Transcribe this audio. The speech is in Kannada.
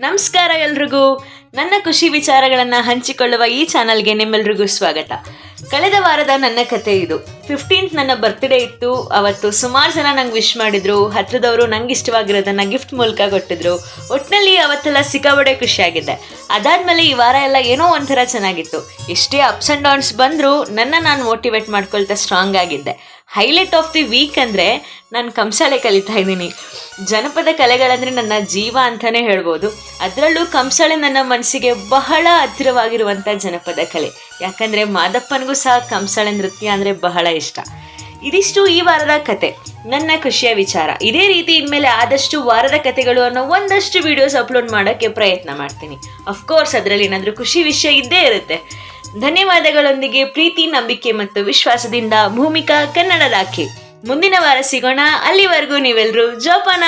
ನಮಸ್ಕಾರ ಎಲ್ರಿಗೂ. ನನ್ನ ಖುಷಿ ವಿಚಾರಗಳನ್ನು ಹಂಚಿಕೊಳ್ಳುವ ಈ ಚಾನಲ್ಗೆ ನಿಮ್ಮೆಲ್ರಿಗೂ ಸ್ವಾಗತ. ಕಳೆದ ವಾರದ ನನ್ನ ಕತೆ ಇದು. 15th ನನ್ನ ಬರ್ತ್ಡೇ ಇತ್ತು. ಅವತ್ತು ಸುಮಾರು ಜನ ನಂಗೆ ವಿಶ್ ಮಾಡಿದ್ರು. ಹತ್ರದವರು ನಂಗೆ ಇಷ್ಟವಾಗಿರೋದನ್ನು ಗಿಫ್ಟ್ ಮೂಲಕ ಕೊಟ್ಟಿದ್ರು. ಒಟ್ಟಿನಲ್ಲಿ ಅವತ್ತೆಲ್ಲ ಸಿಕ್ಕಾಬಡೆ ಖುಷಿಯಾಗಿದ್ದೆ. ಅದಾದಮೇಲೆ ಈ ವಾರ ಎಲ್ಲ ಏನೋ ಒಂಥರ ಚೆನ್ನಾಗಿತ್ತು. ಎಷ್ಟೇ ಅಪ್ಸ್ ಆ್ಯಂಡ್ ಡೌನ್ಸ್ ಬಂದರೂ ನಾನು ಮೋಟಿವೇಟ್ ಮಾಡ್ಕೊಳ್ತಾ ಸ್ಟ್ರಾಂಗ್ ಆಗಿದ್ದೆ. ಹೈಲೈಟ್ ಆಫ್ ದಿ ವೀಕ್ ಅಂದರೆ ನಾನು ಕಂಸಾಳೆ ಕಲಿತಾ ಇದ್ದೀನಿ. ಜನಪದ ಕಲೆಗಳಂದರೆ ನನ್ನ ಜೀವ ಅಂತಲೇ ಹೇಳ್ಬೋದು. ಅದರಲ್ಲೂ ಕಂಸಾಳೆ ನನ್ನ ಮನಸ್ಸಿಗೆ ಬಹಳ ಹತ್ತಿರವಾಗಿರುವಂಥ ಜನಪದ ಕಲೆ. ಯಾಕಂದರೆ ಮಾದಪ್ಪನಿಗೂ ಸಹ ಕಂಸಾಳೆ ನೃತ್ಯ ಅಂದರೆ ಬಹಳ ಇಷ್ಟ. ಇದಿಷ್ಟು ಈ ವಾರದ ಕತೆ, ನನ್ನ ಖುಷಿಯ ವಿಚಾರ. ಇದೇ ರೀತಿ ಇನ್ಮೇಲೆ ಆದಷ್ಟು ವಾರದ ಕತೆಗಳು ಅನ್ನೋ ಒಂದಷ್ಟು ವಿಡಿಯೋಸ್ ಅಪ್ಲೋಡ್ ಮಾಡೋಕ್ಕೆ ಪ್ರಯತ್ನ ಮಾಡ್ತೀನಿ. ಅಫ್ಕೋರ್ಸ್ ಅದರಲ್ಲಿ ಏನಾದರೂ ಖುಷಿ ವಿಷಯ ಇದ್ದೇ ಇರುತ್ತೆ. ಧನ್ಯವಾದಗಳೊಂದಿಗೆ ಪ್ರೀತಿ, ನಂಬಿಕೆ ಮತ್ತು ವಿಶ್ವಾಸದಿಂದ ಭೂಮಿಕಾ ಕನ್ನಡ ರಾಖಿ. ಮುಂದಿನ ವಾರ ಸಿಗೋಣ. ಅಲ್ಲಿವರೆಗೂ ನೀವೆಲ್ಲರೂ ಜೋಪಾನ.